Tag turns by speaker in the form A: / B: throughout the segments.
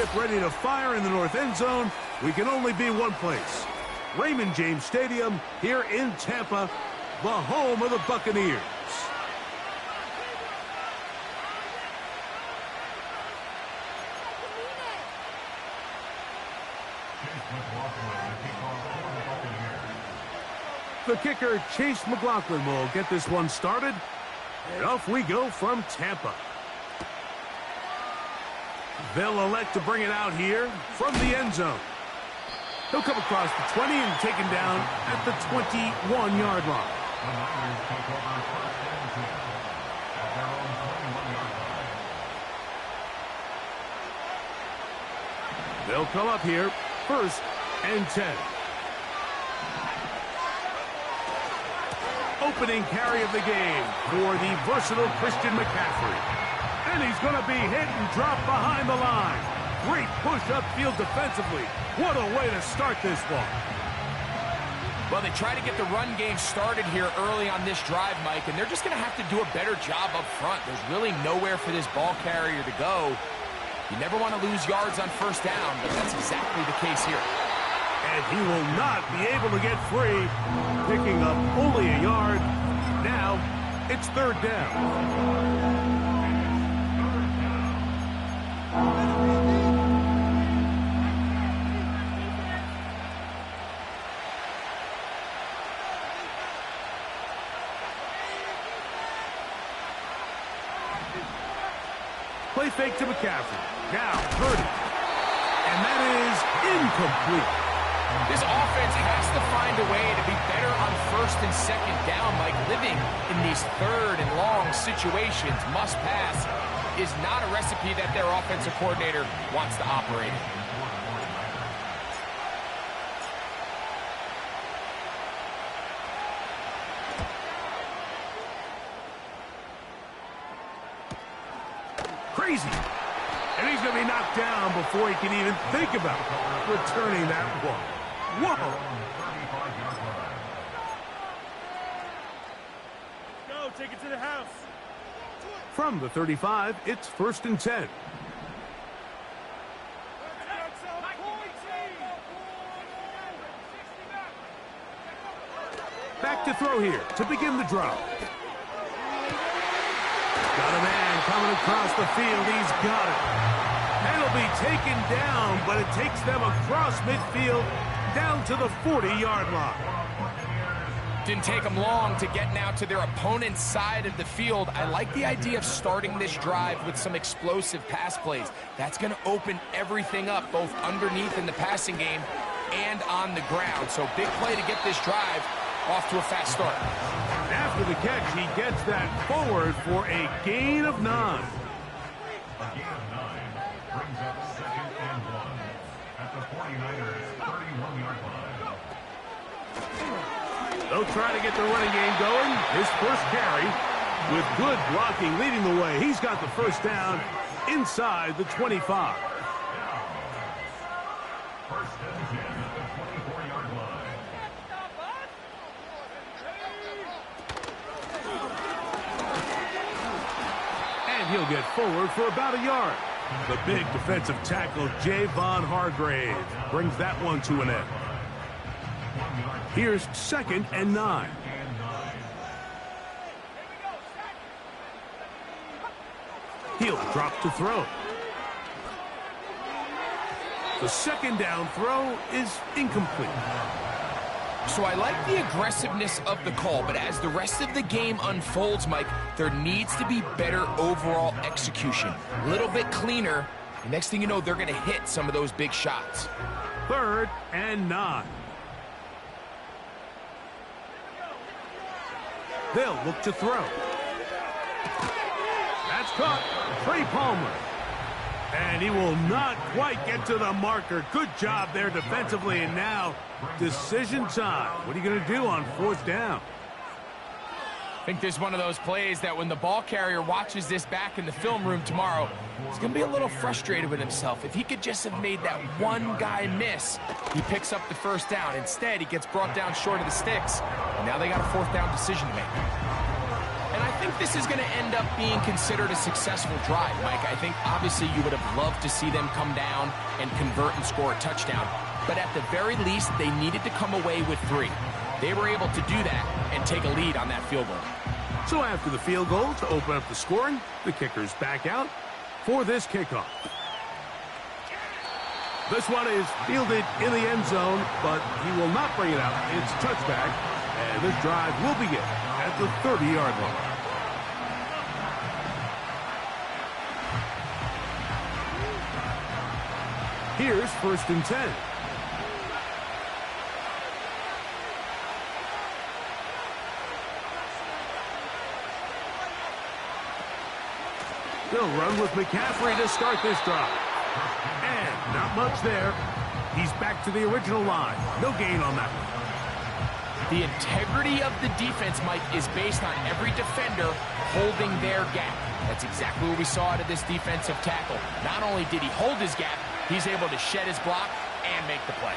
A: ship ready to fire in the north end zone, we can only be one place. Raymond James Stadium here in Tampa, the home of the Buccaneers. The kicker, Chase McLaughlin, will get this one started. And off we go from Tampa. They'll elect to bring it out here from the end zone. He'll come across the 20 and taken down at the 21-yard line. They'll come up here, 1st and 10. Opening carry of the game for the versatile Christian McCaffrey. And he's going to be hit and dropped behind the line. Great push upfield defensively. What a way to start this one.
B: Well, they try to get the run game started here early on this drive, Mike, and they're just going to have to do a better job up front. There's really nowhere for this ball carrier to go. You never want to lose yards on 1st down, but that's exactly the case here.
A: And he will not be able to get free, picking up only a yard. Now, it's 3rd down. Play fake to McCaffrey. Now, Purdy. And that is incomplete.
B: This offense has to find a way to be better on 1st and 2nd down, Mike. Living in these 3rd and long situations, must pass, is not a recipe that their offensive coordinator wants to operate.
A: Crazy. And he's going to be knocked down before he can even think about returning that one. Whoa.
C: Go, take it to the house.
A: From the 35, it's 1st and 10. Back to throw here to begin the drive. Got a man coming across the field. He's got it. And he'll be taken down, but it takes them across midfield down to the 40-yard line.
B: Didn't take them long to get now to their opponent's side of the field. I like the idea of starting this drive with some explosive pass plays. That's going to open everything up, both underneath in the passing game and on the ground. So big play to get this drive off to a fast start.
A: After the catch, he gets that forward for a gain of 9.
D: A gain of 9 brings up 2nd and 1 at the 49ers' 31-yard line.
A: They'll try to get the running game going. His first carry with good blocking leading the way. He's got the 1st down inside the 25.
D: First and 10 at the 24-yard line.
A: And he'll get forward for about a yard. The big defensive tackle, Javon Hargrave, brings that one to an end. Here's 2nd and 9. He'll drop to throw. The 2nd down throw is incomplete.
B: So I like the aggressiveness of the call, but as the rest of the game unfolds, Mike, there needs to be better overall execution. A little bit cleaner. The next thing you know, they're going to hit some of those big shots.
A: 3rd and 9. They'll look to throw. That's caught. Trey Palmer. And he will not quite get to the marker. Good job there defensively. And now, decision time. What are you going to do on 4th down?
B: I think this is one of those plays that when the ball carrier watches this back in the film room tomorrow, he's going to be a little frustrated with himself. If he could just have made that one guy miss, he picks up the 1st down. Instead, he gets brought down short of the sticks. And now they got a 4th down decision to make. And I think think this is going to end up being considered a successful drive, Mike. I think obviously you would have loved to see them come down and convert and score a touchdown. But at the very least, they needed to come away with 3. They were able to do that and take a lead on that field goal.
A: So after the field goal to open up the scoring, the kicker's back out for this kickoff. This one is fielded in the end zone, but he will not bring it out. It's a touchback, and this drive will begin at the 30-yard line. Here's 1st and 10. They'll run with McCaffrey to start this drive. And not much there. He's back to the original line. No gain on that one.
B: The integrity of the defense, Mike, is based on every defender holding their gap. That's exactly what we saw out of this defensive tackle. Not only did he hold his gap, he's able to shed his block and make the play.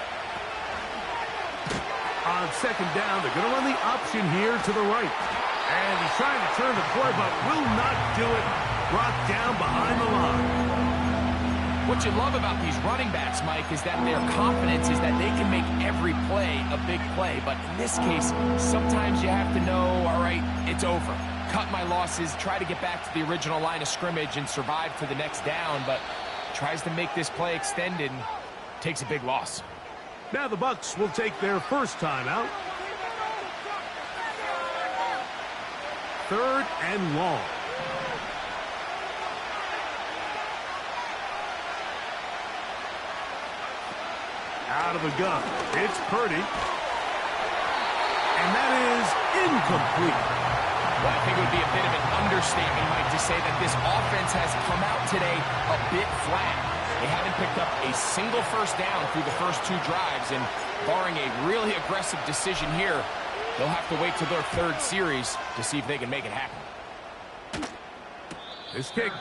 A: On 2nd down, they're going to run the option here to the right. And he's trying to turn the corner, but will not do it. Brought down behind the line.
B: What you love about these running backs, Mike, is that their confidence is that they can make every play a big play. But in this case, sometimes you have to know, all right, it's over. Cut my losses, try to get back to the original line of scrimmage and survive to the next down, but tries to make this play extended and takes a big loss.
A: Now the Bucs will take their first timeout. 3rd and long. Out of the gun. It's Purdy. And that is incomplete.
B: Well, I think it would be a bit of an understatement, Mike, to say that this offense has come out today a bit flat. They haven't picked up a single first down through the first 2 drives, and barring a really aggressive decision here, they'll have to wait till their 3rd series to see if they can make it happen.
A: This kick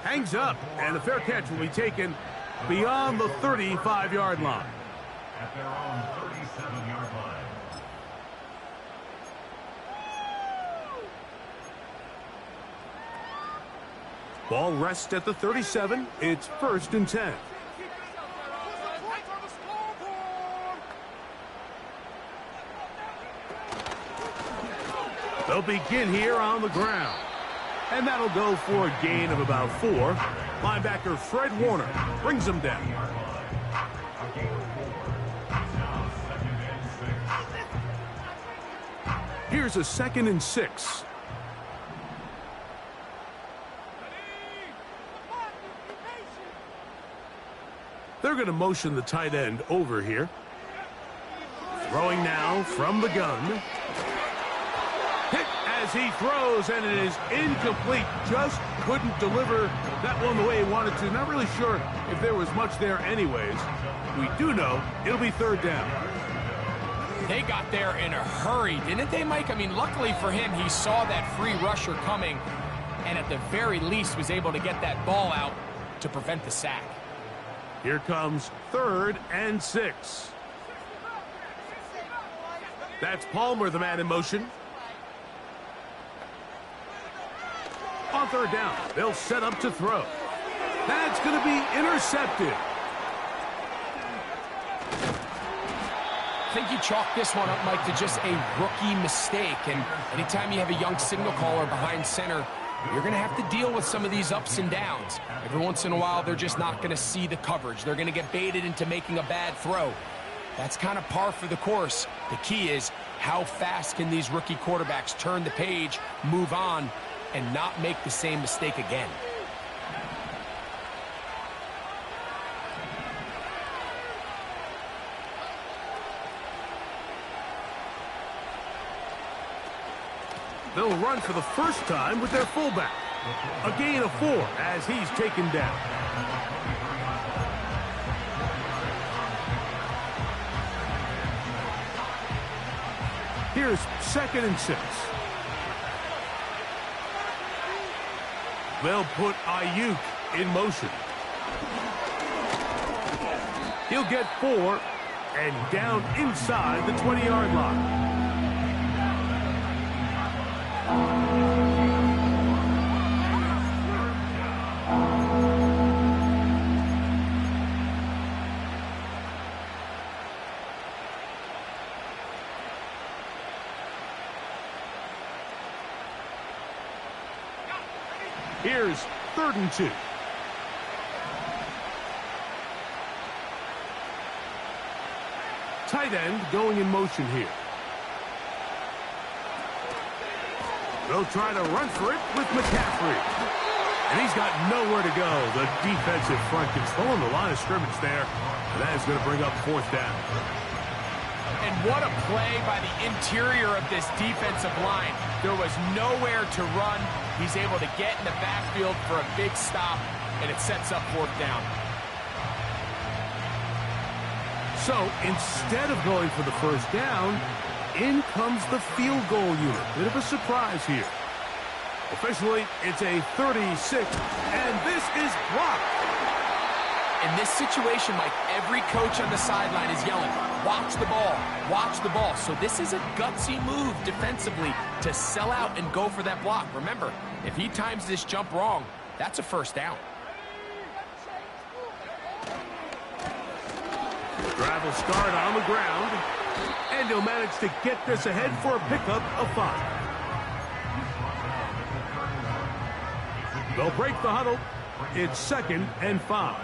A: hangs up, and the fair catch will be taken beyond the 35-yard line.
D: At their own 37-yard line.
A: Ball rests at the 37. It's 1st and 10. They'll begin here on the ground. And that'll go for a gain of about 4. Linebacker Fred Warner brings them down. Here's a 2nd and 6. They're going to motion the tight end over here. Throwing now from the gun. Hit as he throws, and it is incomplete. Just couldn't deliver that one the way he wanted to. Not really sure if there was much there anyways. We do know it'll be 3rd down.
B: They got there in a hurry, didn't they, Mike? I mean, luckily for him, he saw that free rusher coming and at the very least was able to get that ball out to prevent the sack.
A: Here comes 3rd and 6. That's Palmer, the man in motion. On 3rd down, they'll set up to throw. That's going to be intercepted.
B: I think you chalk this one up, Mike, to just a rookie mistake. And anytime you have a young signal caller behind center, you're going to have to deal with some of these ups and downs. Every once in a while, they're just not going to see the coverage. They're going to get baited into making a bad throw. That's kind of par for the course. The key is how fast can these rookie quarterbacks turn the page, move on, and not make the same mistake again.
A: They'll run for the first time with their fullback. A gain of 4 as he's taken down. Here's 2nd and 6. They'll put Ayuk in motion. He'll get 4 and down inside the 20-yard line. Here's 3rd and 2. Tight end going in motion here. They'll try to run for it with McCaffrey. And he's got nowhere to go. The defensive front controlling the line of scrimmage there. And that is going to bring up 4th down.
B: And what a play by the interior of this defensive line. There was nowhere to run. He's able to get in the backfield for a big stop, and it sets up 4th down.
A: So instead of going for the 1st down, in comes the field goal unit. Bit of a surprise here. Officially, it's a 36, and this is blocked.
B: In this situation, Mike, every coach on the sideline is yelling, watch the ball, watch the ball. So this is a gutsy move defensively to sell out and go for that block. Remember, if he times this jump wrong, that's a 1st down.
A: Drive will start on the ground, and he'll manage to get this ahead for a pickup of 5. They'll break the huddle. It's 2nd and 5.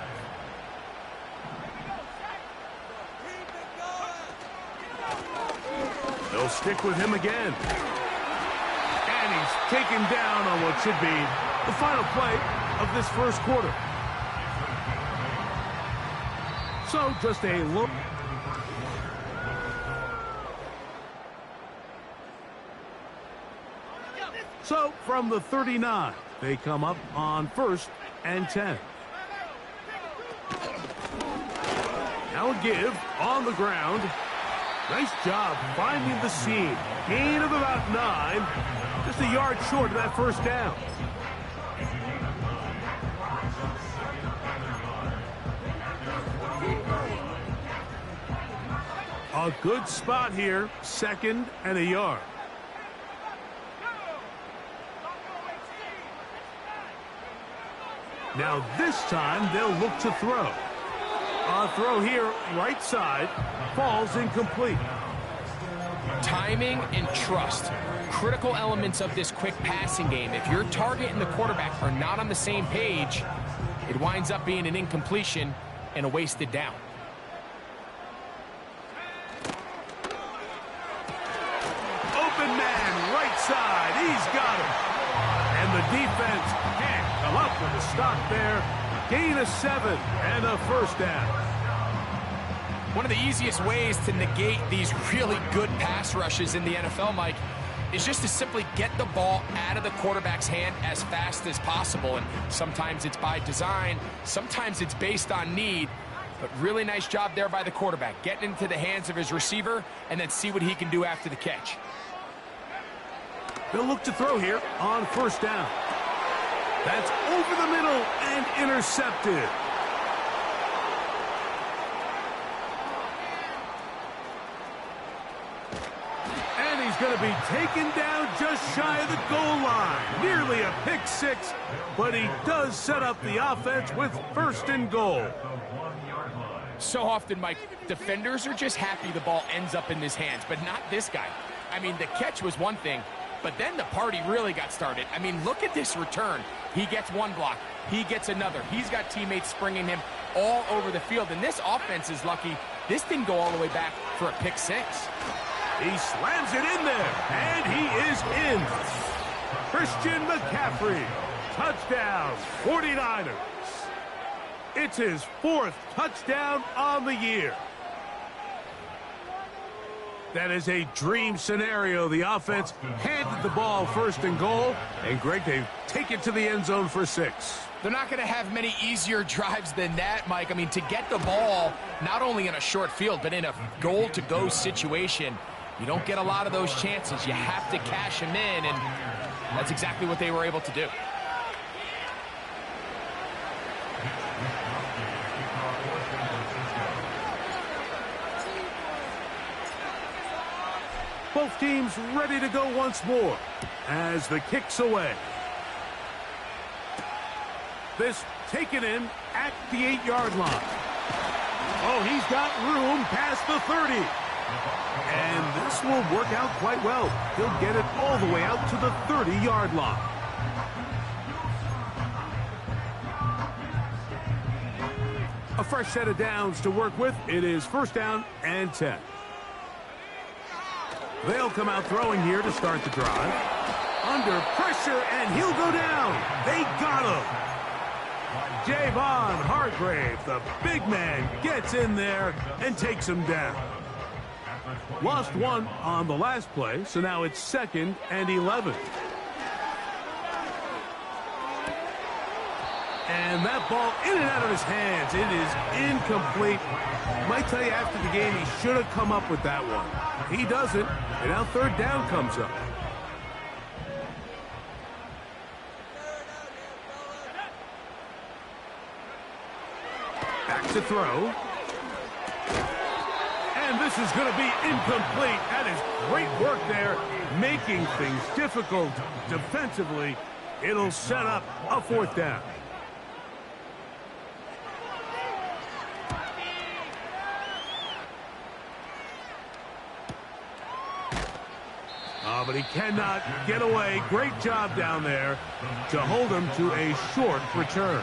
A: They'll stick with him again. And he's taken down on what should be the final play of this 1st quarter. So just a look. So from the 39, they come up on 1st and 10. Now a give on the ground. Nice job finding the seam. Gain of about 9. Just a yard short of that 1st down. A good spot here. 2nd and a yard. Now this time they'll look to throw. A throw here, right side, falls incomplete.
B: Timing and trust, critical elements of this quick passing game. If your target and the quarterback are not on the same page, it winds up being an incompletion and a wasted down.
A: Open man, right side, he's got him. And the defense can't come up with a stop there. Gain of 7 and a 1st down.
B: One of the easiest ways to negate these really good pass rushes in the NFL, Mike, is just to simply get the ball out of the quarterback's hand as fast as possible. And sometimes it's by design, sometimes it's based on need. But really nice job there by the quarterback, getting into the hands of his receiver and then see what he can do after the catch.
A: They'll look to throw here on 1st down. That's over the middle and intercepted. And he's going to be taken down just shy of the goal line. Nearly a pick 6, but he does set up the offense with 1st and goal.
B: So often, Mike, defenders are just happy the ball ends up in his hands, but not this guy. I mean, the catch was one thing, but then the party really got started. I mean, look at this return. He gets one block. He gets another. He's got teammates springing him all over the field. And this offense is lucky. This didn't go all the way back for a pick 6.
A: He slams it in there, and he is in. Christian McCaffrey, touchdown, 49ers. It's his 4th touchdown on the year. That is a dream scenario. The offense handed the ball 1st and goal, and Greg, they take it to the end zone for 6.
B: They're not going to have many easier drives than that, Mike. I mean, to get the ball, not only in a short field, but in a goal-to-go situation, you don't get a lot of those chances. You have to cash them in, and that's exactly what they were able to do.
A: Both teams ready to go once more as the kick's away. This taken in at the 8-yard line. Oh, he's got room past the 30. And this will work out quite well. He'll get it all the way out to the 30-yard line. A fresh set of downs to work with. It is 1st down and 10. They'll come out throwing here to start the drive. Under pressure, and he'll go down. They got him. Javon Hargrave, the big man, gets in there and takes him down. Lost one on the last play, so now it's 2nd and 11. And that ball in and out of his hands. It is incomplete. Might tell you after the game he should have come up with that one. He doesn't, and now 3rd down comes up. Back to throw. And this is going to be incomplete. That is great work there, making things difficult defensively. It'll set up a 4th down. But he cannot get away. Great job down there to hold him to a short return.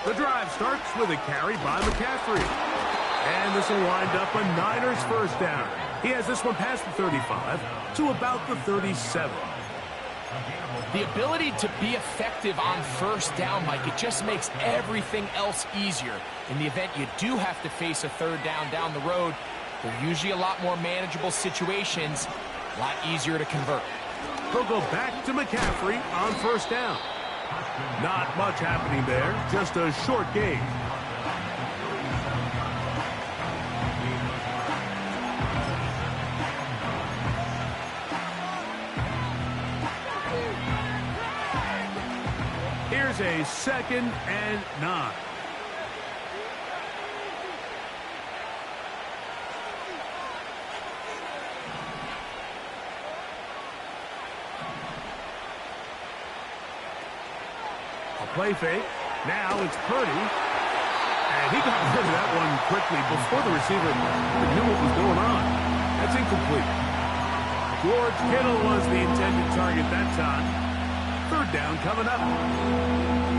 A: The drive starts with a carry by McCaffrey. And this will wind up a Niners 1st down. He has this one past the 35 to about the 37.
B: The ability to be effective on 1st down, Mike, it just makes everything else easier. In the event you do have to face a 3rd down the road, they're usually a lot more manageable situations, a lot easier to convert.
A: He'll go back to McCaffrey on 1st down. Not much happening there, just a short gain. Here's a 2nd and 9. A play fake. Now it's Purdy. And he got rid of that one quickly before the receiver knew what was going on. That's incomplete. George Kittle was the intended target that time. 3rd down coming up.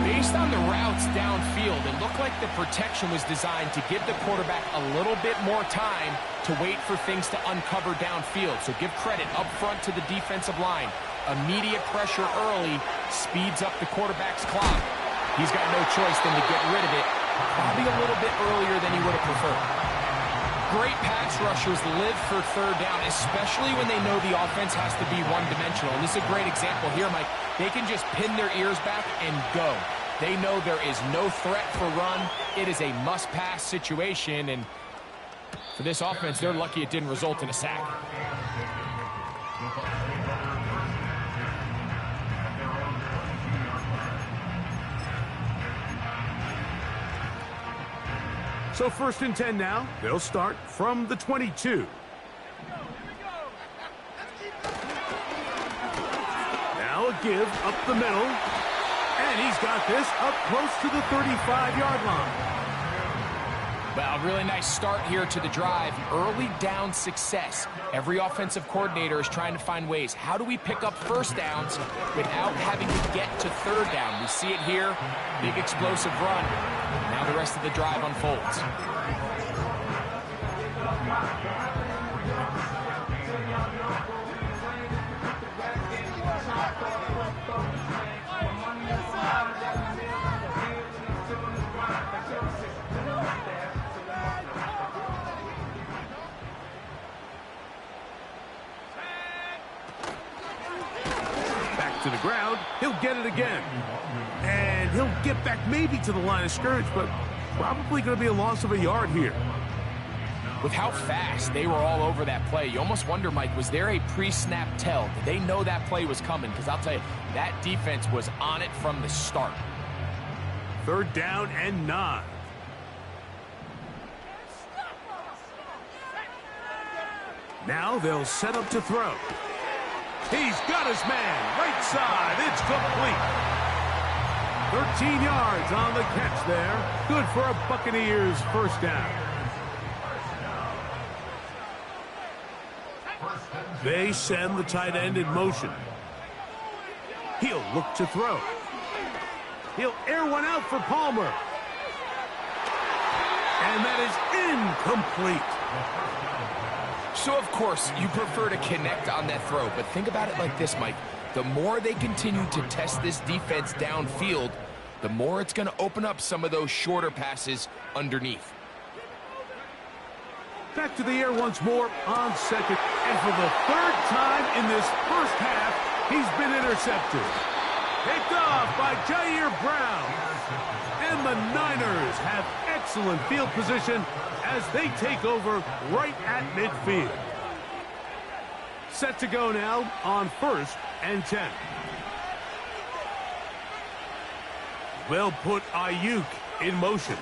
B: Based on the routes downfield, it looked like the protection was designed to give the quarterback a little bit more time to wait for things to uncover downfield. So give credit up front to the defensive line. Immediate pressure early speeds up the quarterback's clock. He's got no choice than to get rid of it, probably a little bit earlier than he would have preferred. Great pass rushers live for 3rd down, especially when they know the offense has to be one-dimensional. And this is a great example here, Mike. They can just pin their ears back and go. They know there is no threat for run. It is a must-pass situation, and for this offense, they're lucky it didn't result in a sack.
A: So 1st and 10 now. They'll start from the 22. Now a give up the middle. And he's got this up close to the 35-yard line.
B: Well, really nice start here to the drive. Early down success. Every offensive coordinator is trying to find ways. How do we pick up 1st downs without having to get to 3rd down? We see it here. Big explosive run. Now the rest of the drive unfolds.
A: To the ground, he'll get it again. And he'll get back maybe to the line of scrimmage, but probably going to be a loss of a yard here.
B: With how fast they were all over that play, you almost wonder, Mike, was there a pre-snap tell? Did they know that play was coming? Because I'll tell you, that defense was on it from the start.
A: 3rd down and 9. Now they'll set up to throw. He's got his man, right side, it's complete. 13 yards on the catch there. Good for a Buccaneers first down. They send the tight end in motion. He'll look to throw. He'll air one out for Palmer. And that is incomplete.
B: So, of course, you prefer to connect on that throw, but think about it like this, Mike. The more they continue to test this defense downfield, the more it's going to open up some of those shorter passes underneath.
A: Back to the air once more on second. And for the third time in this first half, he's been intercepted. Picked off by Jair Brown. And the Niners have excellent field position as they take over right at midfield. Set to go now on 1st and 10. They'll put Ayuk in motion.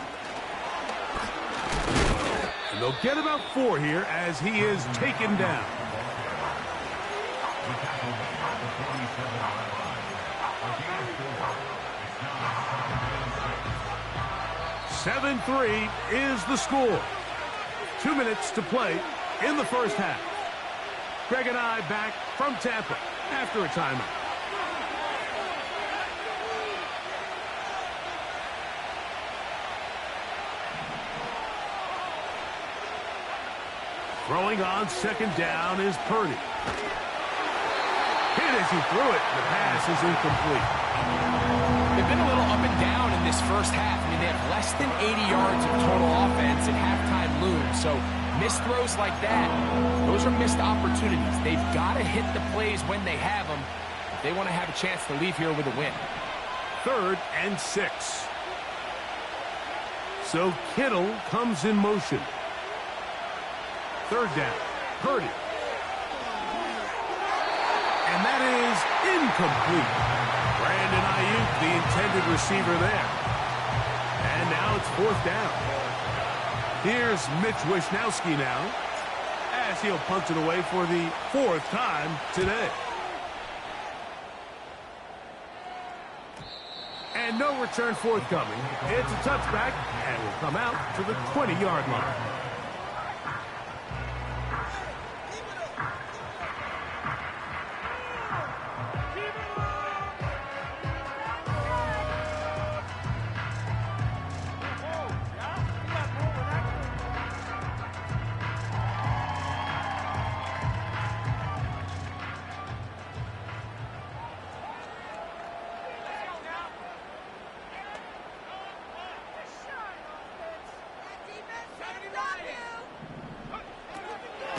A: And they'll get about 4 here as he is taken down. 7-3 is the score. 2 minutes to play in the first half. Greg and I back from Tampa after a timeout. Throwing on second down is Purdy. Hit as he threw it. The pass is incomplete.
B: They've been a little up and down in this first half. I mean, they have less than 80 yards of total offense and halftime looms. So missed throws like that, those are missed opportunities. They've got to hit the plays when they have them if they want to have a chance to leave here with a win.
A: 3rd and 6. So Kittle comes in motion. 3rd down. Purdy. And that is incomplete. Brandon Ayuk, the intended receiver there. And now it's 4th down. Here's Mitch Wishnowsky now, as he'll punt it away for the 4th time today. And no return forthcoming. It's a touchback, and will come out to the 20-yard line.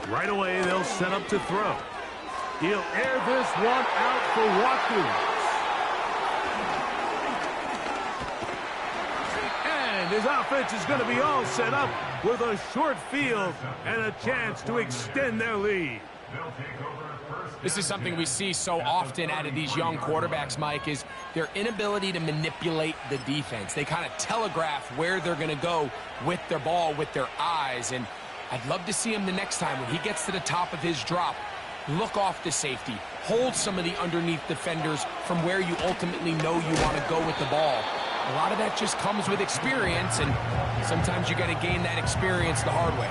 A: Right away, they'll set up to throw. He'll air this one out for Watkins. And his offense is going to be all set up with a short field and a chance to extend their lead.
B: This is something we see so often out of these young quarterbacks, Mike, is their inability to manipulate the defense. They kind of telegraph where they're going to go with their ball, with their eyes, and I'd love to see him the next time when he gets to the top of his drop. Look off the safety. Hold some of the underneath defenders from where you ultimately know you want to go with the ball. A lot of that just comes with experience, and sometimes you got to gain that experience the hard way.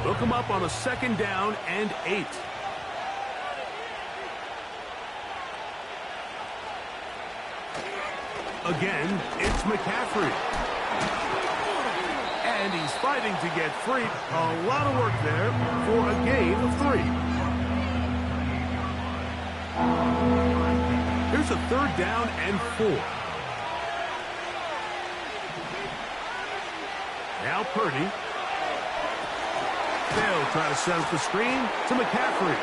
A: Look him up on a 2nd down and 8. Again, it's McCaffrey. And he's fighting to get free. A lot of work there for a gain of 3. Here's a 3rd down and 4. Now Purdy. They'll try to set up the screen to McCaffrey.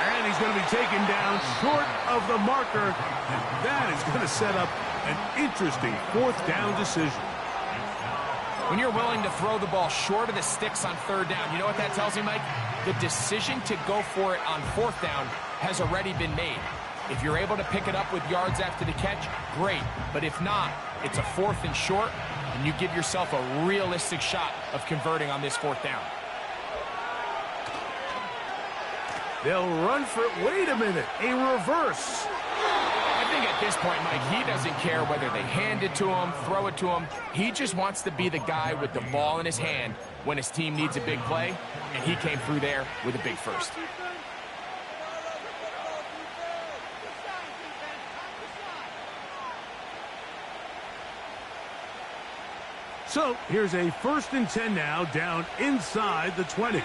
A: And he's going to be taken down short of the marker. And that is going to set up an interesting 4th down decision.
B: When you're willing to throw the ball short of the sticks on 3rd down, you know what that tells me, Mike? The decision to go for it on 4th down has already been made. If you're able to pick it up with yards after the catch, great. But if not, it's a 4th and short, and you give yourself a realistic shot of converting on this 4th down.
A: They'll run for it. Wait a minute, a reverse.
B: I think at this point, Mike, he doesn't care whether they hand it to him, throw it to him. He just wants to be the guy with the ball in his hand when his team needs a big play, and he came through there with a big first.
A: So here's a 1st and 10 now, down inside the 20.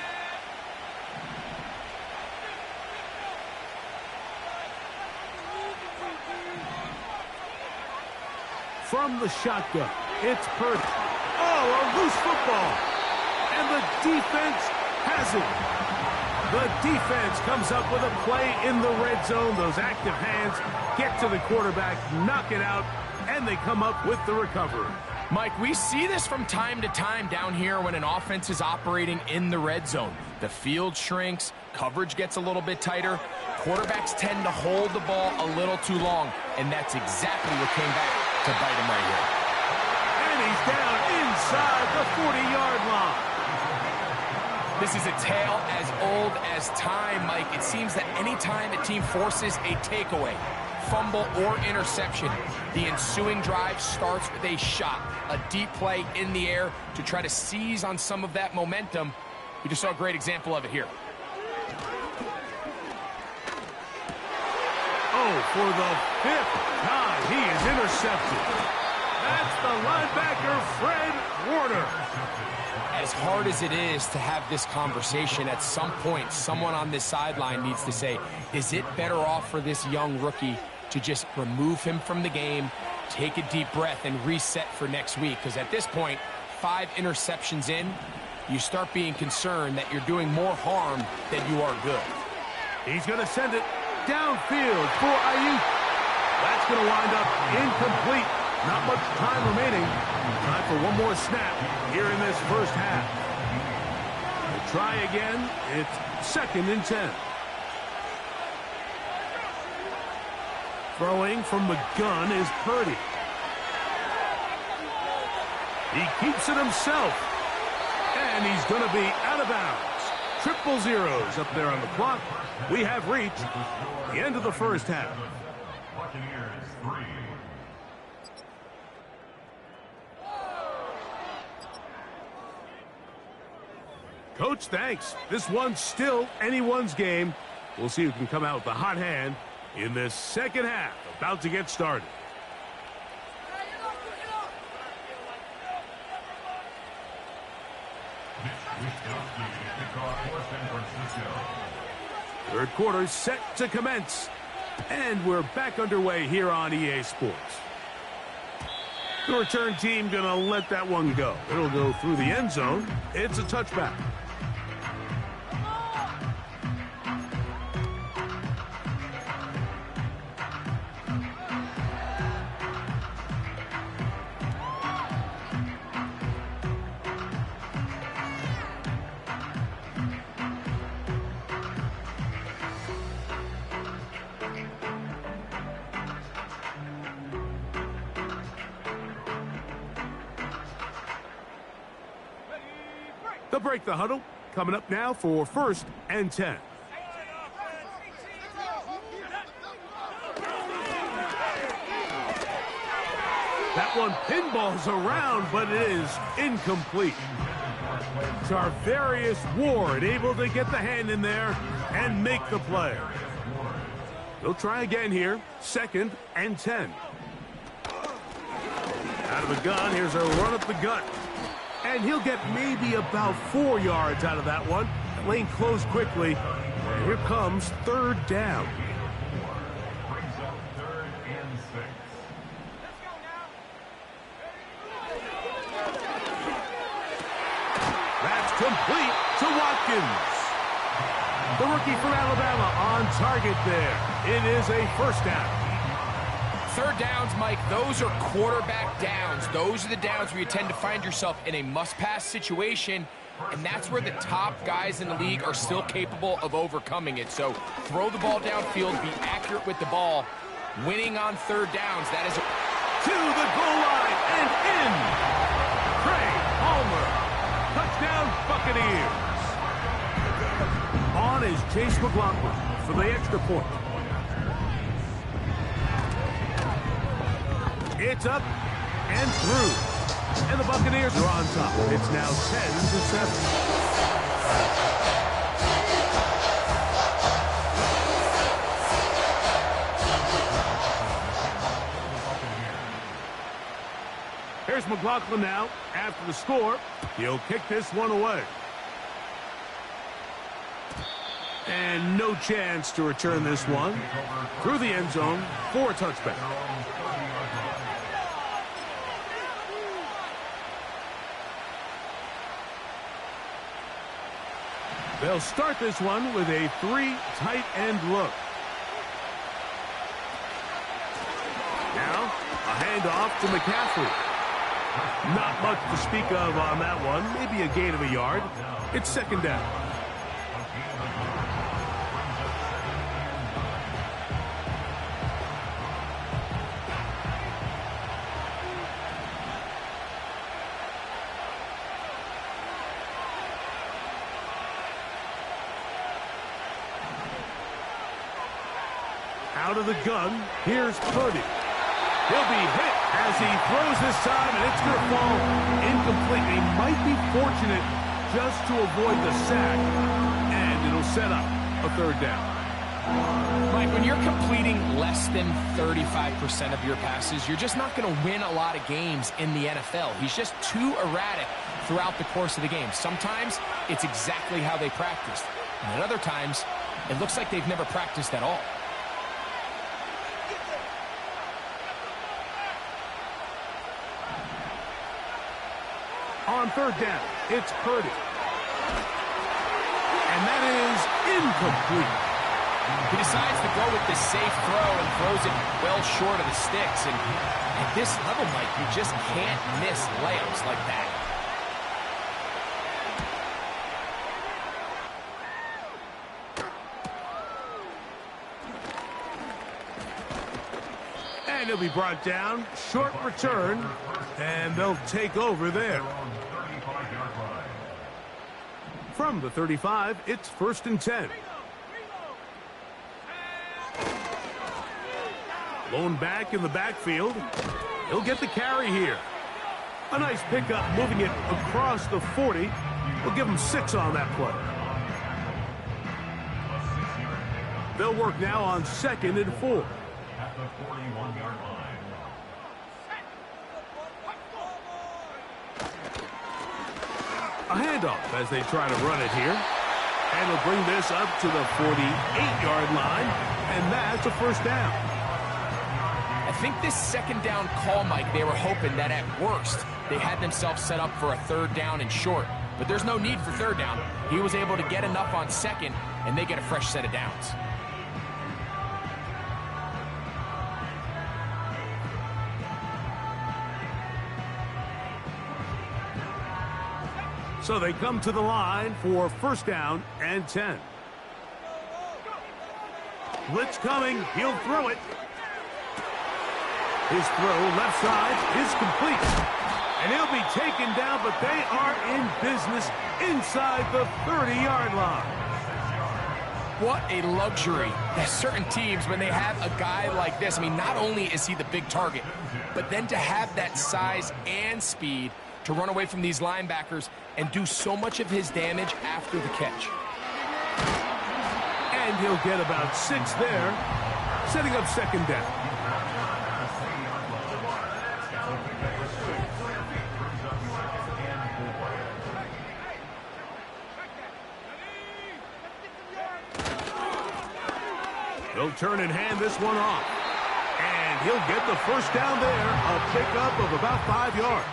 A: From the shotgun, it's Purdy. Oh, a loose football. And the defense has it. The defense comes up with a play in the red zone. Those active hands get to the quarterback, knock it out, and they come up with the recovery.
B: Mike, we see this from time to time down here when an offense is operating in the red zone. The field shrinks, coverage gets a little bit tighter, quarterbacks tend to hold the ball a little too long, and that's exactly what came back to bite him right here.
A: And he's down inside the 40-yard line.
B: This is a tale as old as time, Mike. It seems that any time a team forces a takeaway, fumble, or interception, the ensuing drive starts with a shot, a deep play in the air to try to seize on some of that momentum. We just saw a great example of it here.
A: Oh, for the 5th time, he is intercepted. That's the linebacker, Fred Warner.
B: As hard as it is to have this conversation, at some point, someone on this sideline needs to say, is it better off for this young rookie to just remove him from the game, take a deep breath, and reset for next week? Because at this point, 5 interceptions in, you start being concerned that you're doing more harm than you are good.
A: He's going to send it downfield for Ayuk. That's going to wind up incomplete. Not much time remaining. Time for one more snap here in this first half. We'll try again. It's 2nd and 10. Throwing from the gun is Purdy. He keeps it himself. And he's going to be out of bounds. 0-0 up there on the clock. We have reached the end of the first half.
D: Buccaneers 3.
A: Coach, thanks. This one's still anyone's game. We'll see who can come out with the hot hand in this second half. About to get started. Third quarter set to commence. And we're back underway here on EA Sports. The return team going to let that one go. It'll go through the end zone. It's a touchback. They'll break the huddle. Coming up now for 1st and 10. That one pinballs around, but it is incomplete. Tarvarius Ward able to get the hand in there and make the play. They'll try again here. 2nd and 10. Out of the gun, here's a run up the gut. And he'll get maybe about 4 yards out of that one. Lane closed quickly. And here comes 3rd down.
D: Brings up 3rd and 6.
A: That's complete to Watkins. The rookie from Alabama on target there. It is a 1st down.
B: 3rd downs, Mike, those are quarterback downs. Those are the downs where you tend to find yourself in a must-pass situation, and that's where the top guys in the league are still capable of overcoming it. So throw the ball downfield, be accurate with the ball. Winning on 3rd downs, that is
A: to the goal line and in. Trey Palmer. Touchdown Buccaneers. On on is Chase McLaughlin for the extra point. It's up and through. And the Buccaneers are on top. It's now 10-7. Here's McLaughlin now. After the score, he'll kick this one away. And no chance to return this one. Through the end zone for a touchback. They'll start this one with a 3 tight end look. Now, a handoff to McCaffrey. Not much to speak of on that one. Maybe a gain of a yard. It's second down. Out of the gun, here's Purdy. He'll be hit as he throws this time, and it's going to fall incomplete. He might be fortunate just to avoid the sack, and it'll set up a third down.
B: Mike, when you're completing less than 35% of your passes, you're just not going to win a lot of games in the NFL. He's just too erratic throughout the course of the game. Sometimes it's exactly how they practiced, and at other times it looks like they've never practiced at all.
A: On third down, it's Purdy. And that is incomplete.
B: He decides to go with this safe throw and throws it well short of the sticks. And at this level, Mike, you just can't miss layups like that.
A: And he'll be brought down. Short return. And they'll take over there. From the 35, it's 1st and 10. Lone back in the backfield. He'll get the carry here. A nice pickup, moving it across the 40. We'll give him 6 on that play. They'll work now on 2nd and 4.
D: At the 41-yard line.
A: A handoff as they try to run it here. And they'll bring this up to the 48-yard line. And that's a first down.
B: I think this second down call, Mike, they were hoping that at worst they had themselves set up for a third down and short. But there's no need for third down. He was able to get enough on second, and they get a fresh set of downs.
A: So they come to the line for 1st down and 10. Blitz coming. He'll throw it. His throw left side is complete. And he'll be taken down, but they are in business inside the 30-yard line.
B: What a luxury. There's certain teams, when they have a guy like this, I mean, not only is he the big target, but then to have that size and speed to run away from these linebackers and do so much of his damage after the catch.
A: And he'll get about 6 there, setting up 2nd down. They'll turn and hand this one off. And he'll get the first down there, a pickup of about 5 yards.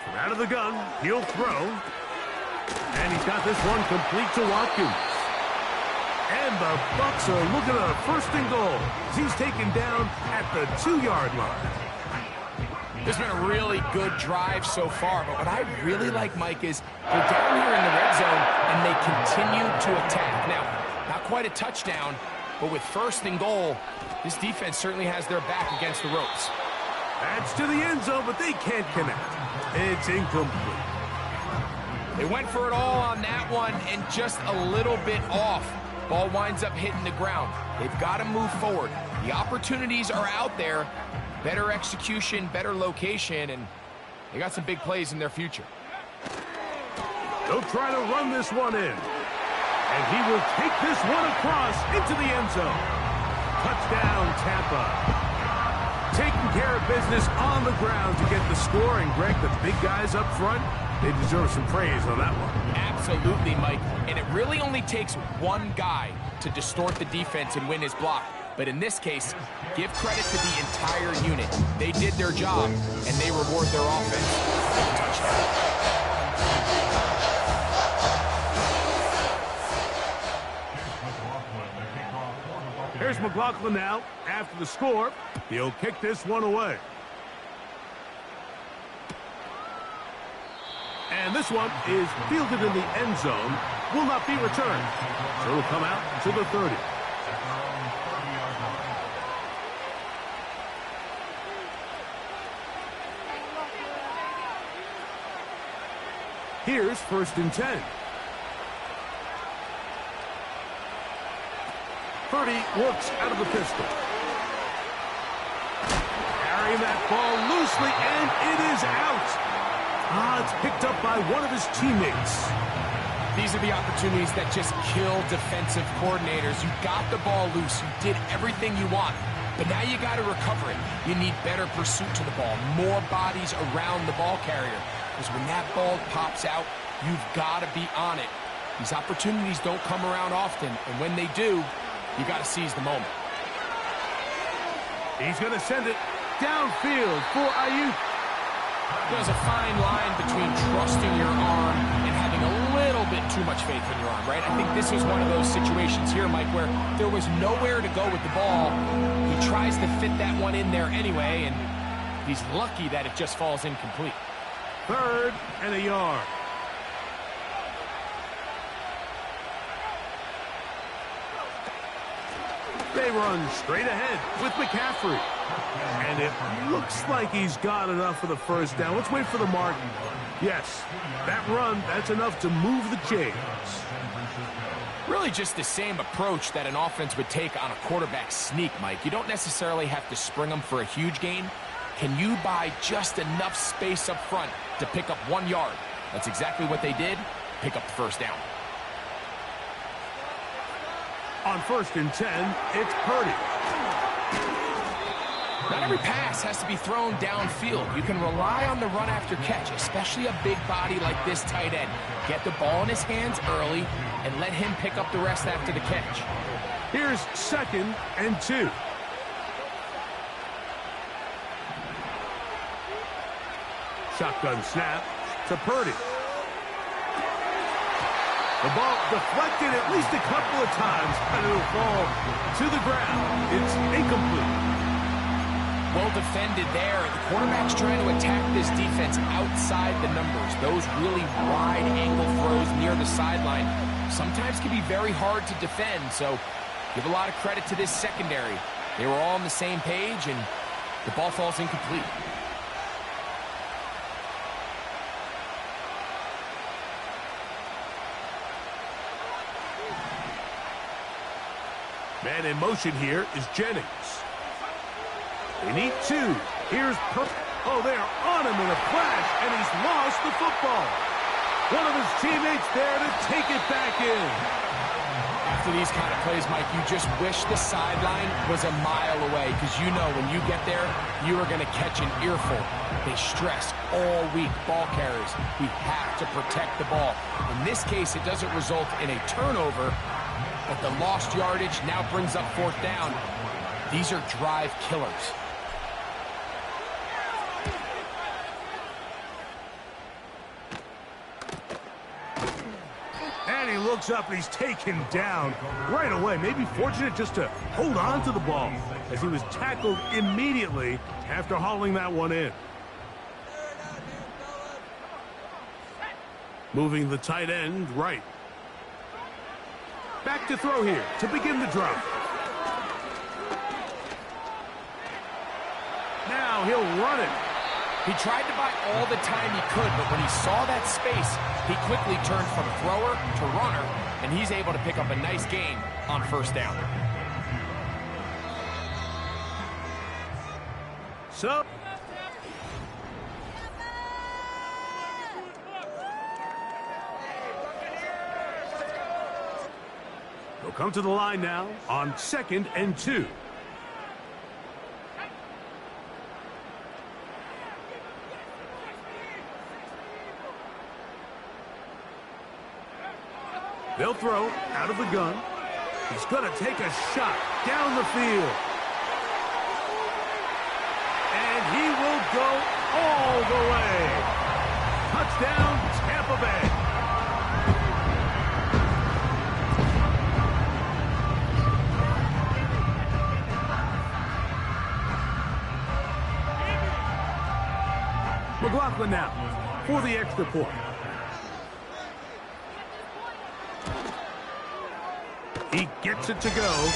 A: From out of the gun, he'll throw. And he's got this one complete to Watkins. And the Bucs are looking at a 1st and goal. He's taken down at the 2-yard line.
B: This has been a really good drive so far, but what I really like, Mike, is they're down here in the red zone, and they continue to attack. Now, not quite a touchdown, but with 1st and goal, this defense certainly has their back against the ropes.
A: That's to the end zone, but they can't connect. It's incomplete.
B: They went for it all on that one, and just a little bit off. Ball winds up hitting the ground. They've got to move forward. The opportunities are out there. Better execution, better location, and they got some big plays in their future.
A: They'll try to run this one in. And he will take this one across into the end zone. Touchdown, Tampa. Taking care of business on the ground to get the score. And, Greg, the big guys up front, they deserve some praise on that one.
B: Absolutely, Mike. And it really only takes one guy to distort the defense and win his block. But in this case, give credit to the entire unit. They did their job, and they reward their offense with a touchdown.
A: Here's McLaughlin now. After the score, he'll kick this one away. And this one is fielded in the end zone. Will not be returned. So it'll come out to the 30. Here's 1st and 10. Purdy works out of the pistol. Carrying that ball loosely, and it is out. It's picked up by one of his teammates.
B: These are the opportunities that just kill defensive coordinators. You got the ball loose. You did everything you want. But now you got to recover it. You need better pursuit to the ball, more bodies around the ball carrier. Because when that ball pops out, you've got to be on it. These opportunities don't come around often, and when they do, you got to seize the moment.
A: He's going to send it downfield for Ayuk.
B: There's a fine line between trusting your arm and having a little bit too much faith in your arm, right? I think this was one of those situations here, Mike, where there was nowhere to go with the ball. He tries to fit that one in there anyway, and he's lucky that it just falls incomplete.
A: 3rd and a yard. They run straight ahead with McCaffrey. And it looks like he's got enough for the 1st down. Let's wait for the mark. Yes, that run, that's enough to move the chains.
B: Really just the same approach that an offense would take on a quarterback sneak, Mike. You don't necessarily have to spring them for a huge gain. Can you buy just enough space up front to pick up 1 yard? That's exactly what they did. Pick up the 1st down.
A: On 1st and 10, it's Purdy.
B: Not every pass has to be thrown downfield. You can rely on the run after catch, especially a big body like this tight end. Get the ball in his hands early and let him pick up the rest after the catch.
A: Here's 2nd and 2. Shotgun snap to Purdy. The ball deflected at least a couple of times, and it'll fall to the ground. It's incomplete.
B: Well defended there. The quarterback's trying to attack this defense outside the numbers. Those really wide angle throws near the sideline sometimes can be very hard to defend, so give a lot of credit to this secondary. They were all on the same page, and the ball falls incomplete.
A: Man in motion here is Jennings. They need 2. Here's Oh, they are on him in a flash, and he's lost the football. One of his teammates there to take it back in.
B: After these kind of plays, Mike, you just wish the sideline was a mile away, because you know when you get there, you are going to catch an earful. They stress all week, ball carriers. We have to protect the ball. In this case, it doesn't result in a turnover, but the lost yardage now brings up 4th down. These are drive killers.
A: And he looks up and he's taken down right away. Maybe fortunate just to hold on to the ball as he was tackled immediately after hauling that one in. Moving the tight end right. Back to throw here to begin the drop. Now he'll run it.
B: He tried to buy all the time he could, but when he saw that space, he quickly turned from thrower to runner, and he's able to pick up a nice gain on first down.
A: So they'll come to the line now on 2nd and 2. They'll throw out of the gun. He's going to take a shot down the field. And he will go all the way. Touchdown, Tampa Bay. McLaughlin now for the extra point. He gets it to go,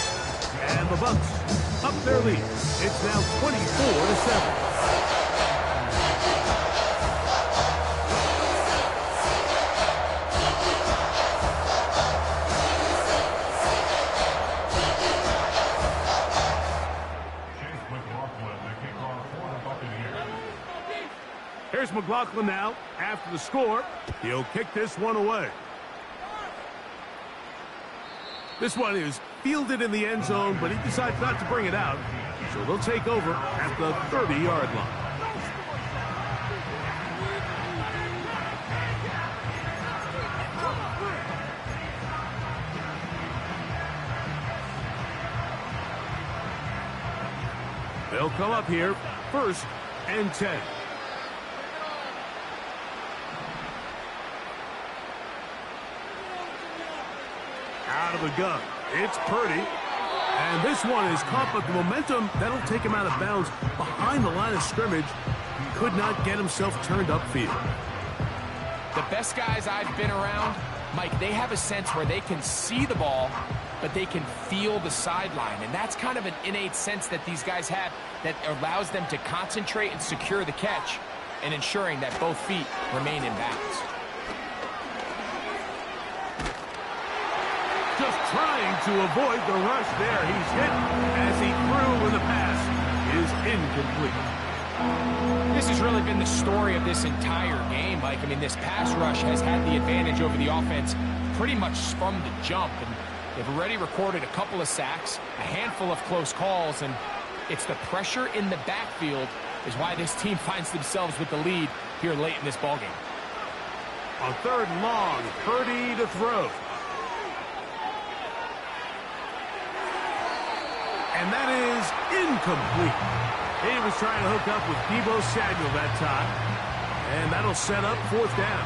A: and the Bucs up their lead. It's now 24-7. Here's McLaughlin now after the score. He'll kick this one away. This one is fielded in the end zone, but he decides not to bring it out. So they'll take over at the 30-yard line. They'll come up here, 1st and 10. Out of the gun. It's Purdy. And this one is caught, but the momentum, that'll take him out of bounds behind the line of scrimmage. He could not get himself turned upfield.
B: The best guys I've been around, Mike, they have a sense where they can see the ball, but they can feel the sideline. And that's kind of an innate sense that these guys have that allows them to concentrate and secure the catch and ensuring that both feet remain in bounds.
A: Just trying to avoid the rush there. He's hit as he threw when the pass is incomplete.
B: This has really been the story of this entire game, Mike. I mean, this pass rush has had the advantage over the offense pretty much from the jump. And they've already recorded a couple of sacks, a handful of close calls, and it's the pressure in the backfield is why this team finds themselves with the lead here late in this ballgame.
A: On 3rd and long, Purdy to throw. And that is incomplete. He was trying to hook up with Deebo Samuel that time. And that'll set up 4th down.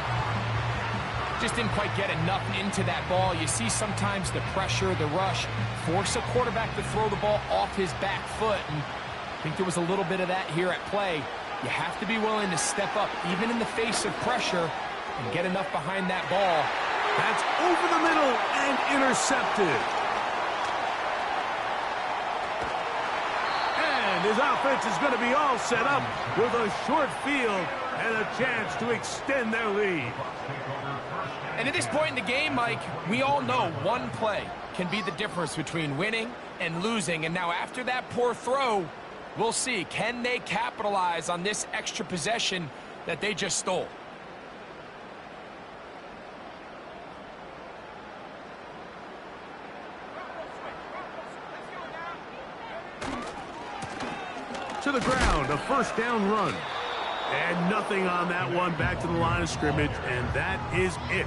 B: Just didn't quite get enough into that ball. You see sometimes the pressure, the rush, force a quarterback to throw the ball off his back foot. And I think there was a little bit of that here at play. You have to be willing to step up, even in the face of pressure, and get enough behind that ball.
A: That's over the middle and intercepted. His offense is going to be all set up with a short field and a chance to extend their lead.
B: And at this point in the game, Mike, we all know one play can be the difference between winning and losing. And now after that poor throw, we'll see, can they capitalize on this extra possession that they just stole?
A: To the ground, a 1st down run. And nothing on that one, back to the line of scrimmage, and that is it.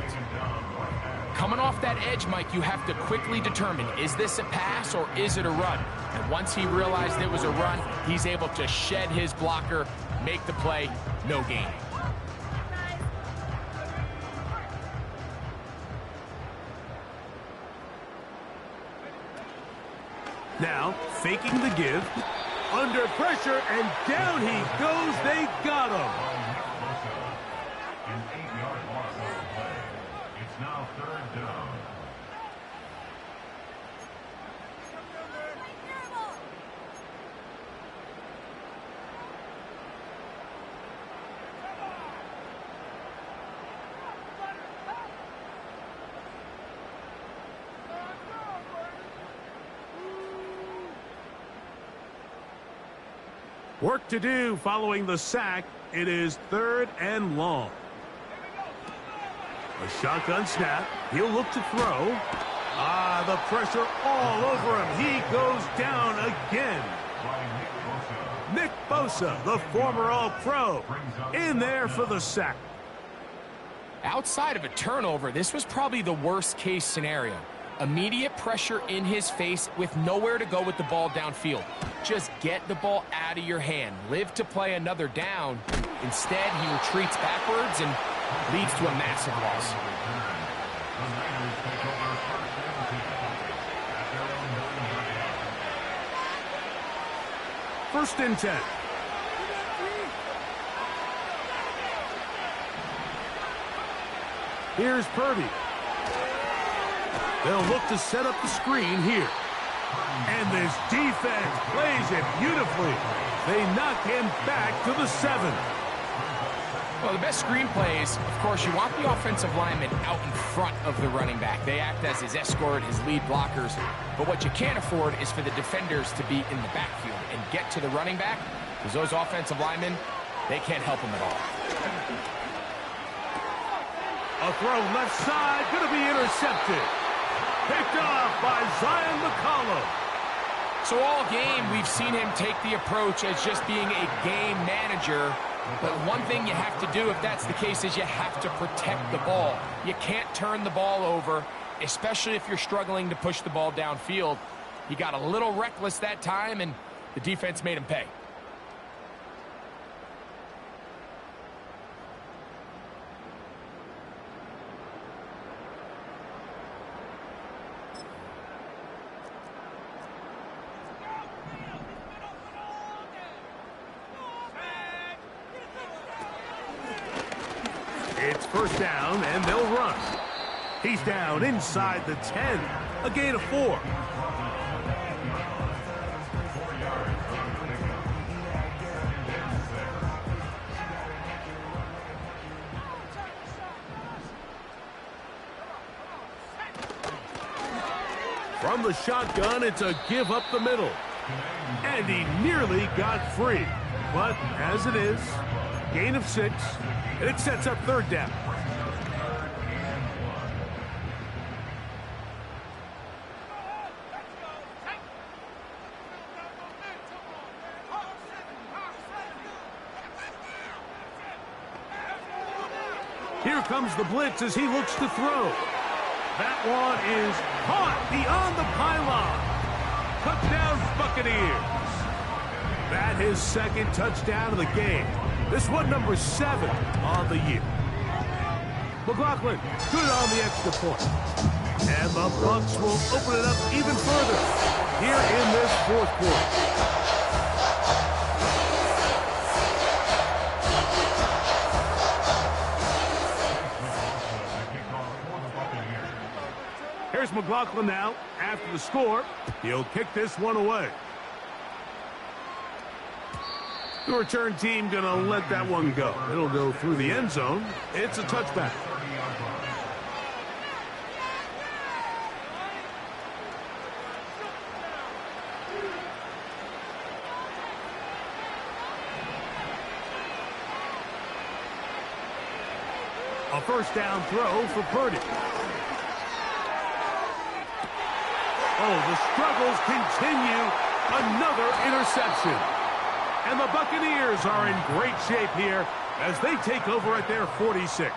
B: Coming off that edge, Mike, you have to quickly determine, is this a pass or is it a run? And once he realized it was a run, he's able to shed his blocker, make the play, no gain.
A: Now, faking the give. Under pressure, and down he goes. They got him. Work to do following the sack. It is 3rd and long. A shotgun snap. He'll look to throw. The pressure all over him. He goes down again. Nick Bosa, the former All-Pro, in there for the sack.
B: Outside of a turnover, this was probably the worst-case scenario. Immediate pressure in his face with nowhere to go with the ball downfield. Just get the ball out of your hand. Live to play another down. Instead, he retreats backwards and leads to a massive loss.
A: First and 10. Here's Purdy. They'll look to set up the screen here. And this defense plays it beautifully. They knock him back to the 7.
B: Well, the best screen plays, of course, you want the offensive lineman out in front of the running back. They act as his escort, his lead blockers. But what you can't afford is for the defenders to be in the backfield and get to the running back, because those offensive linemen, they can't help him at all.
A: A throw left side, going to be intercepted. Picked off by Zion McCollum.
B: So all game, we've seen him take the approach as just being a game manager. But one thing you have to do if that's the case is you have to protect the ball. You can't turn the ball over, especially if you're struggling to push the ball downfield. He got a little reckless that time, and the defense made him pay.
A: It's first down, and they'll run. He's down inside the 10. A gain of 4. From the shotgun, it's a give up the middle. And he nearly got free. But as it is, gain of 6. And it sets up 3rd down. Here comes the blitz as he looks to throw. That one is caught beyond the pylon. Touchdown, Buccaneers. That his 2nd touchdown of the game. This one number 7 on the year. McLaughlin, good on the extra point. And the Bucs will open it up even further here in this 4th quarter. Here's McLaughlin now. After the score, he'll kick this one away. The return team going to let that one go. It'll go through the end zone. It's a touchback. A first down throw for Purdy. Oh, the struggles continue. Another interception. And the Buccaneers are in great shape here as they take over at their 46.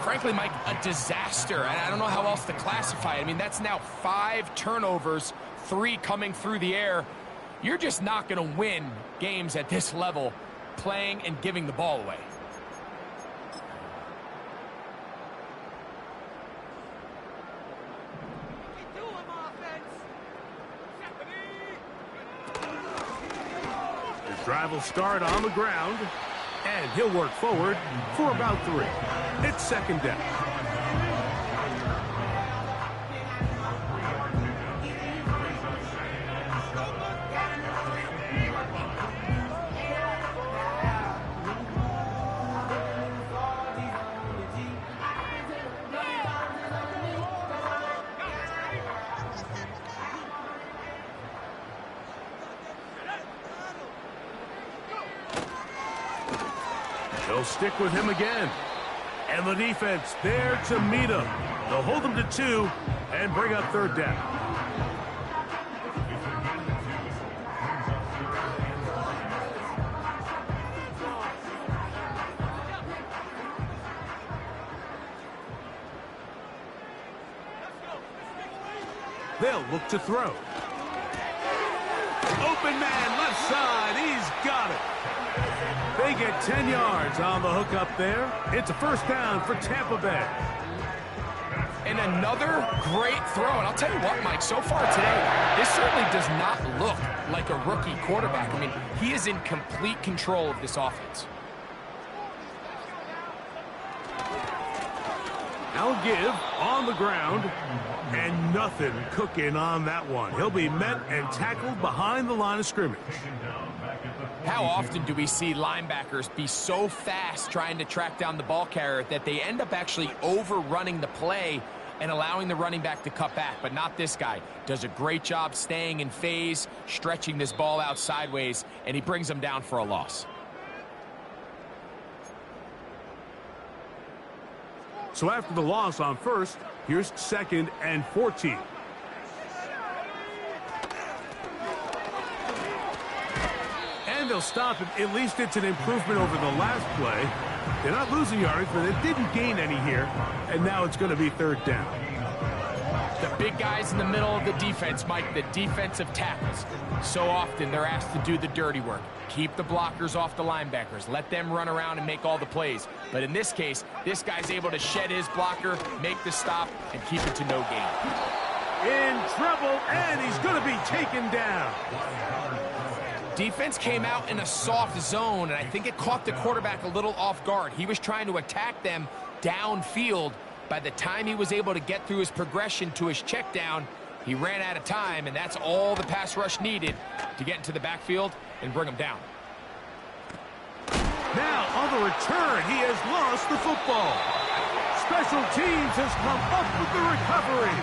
B: Frankly, Mike, a disaster. I don't know how else to classify it. I mean, that's now 5 turnovers, 3 coming through the air. You're just not going to win games at this level playing and giving the ball away.
A: Drive will start on the ground, and he'll work forward for about 3. It's 2nd down. They'll stick with him again. And the defense there to meet him. They'll hold him to 2 and bring up third down. They'll look to throw. Open man, left side. He's got it. They get 10 yards on the hook up there. It's a first down for Tampa Bay.
B: And another great throw. And I'll tell you what, Mike, so far today, this certainly does not look like a rookie quarterback. I mean, he is in complete control of this offense.
A: Now give on the ground, and nothing cooking on that one. He'll be met and tackled behind the line of scrimmage.
B: How often do we see linebackers be so fast trying to track down the ball carrier that they end up actually overrunning the play and allowing the running back to cut back? But not this guy. Does a great job staying in phase, stretching this ball out sideways, and he brings them down for a loss.
A: So after the loss on first, here's 2nd and 14. And they'll stop it. At least it's an improvement over the last play. They're not losing yards, but they didn't gain any here. And now it's going to be third down.
B: The big guys in the middle of the defense, Mike, the defensive tackles. So often they're asked to do the dirty work. Keep the blockers off the linebackers. Let them run around and make all the plays. But in this case, this guy's able to shed his blocker, make the stop, and keep it to no gain.
A: In trouble, and he's going to be taken down.
B: Defense came out in a soft zone, and I think it caught the quarterback a little off guard. He was trying to attack them downfield. By the time he was able to get through his progression to his check down, he ran out of time, and that's all the pass rush needed to get into the backfield and bring him down.
A: Now, on the return, he has lost the football. Special teams has come up with the recovery.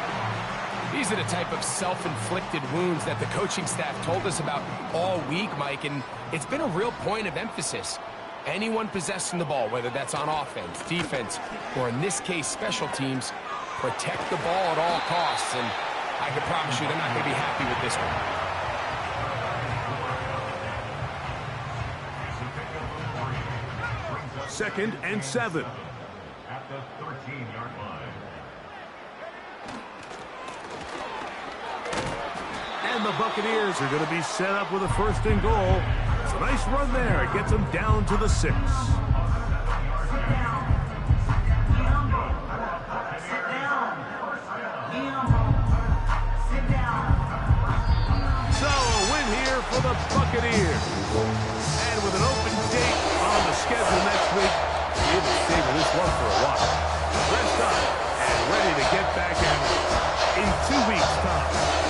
B: These are the type of self-inflicted wounds that the coaching staff told us about all week, Mike, and it's been a real point of emphasis. Anyone possessing the ball, whether that's on offense, defense, or in this case, special teams, protect the ball at all costs, and I can promise you they're not going to be happy with this one.
A: 2nd and 7.
D: At the 13-yard line.
A: And the Buccaneers are going to be set up with a 1st and goal. It's a nice run there. It gets them down to the 6. So a win here for the Buccaneers. And with an open date on the schedule next week, they'll savor this one for a while. Rest up and ready to get back at it in 2 weeks' time.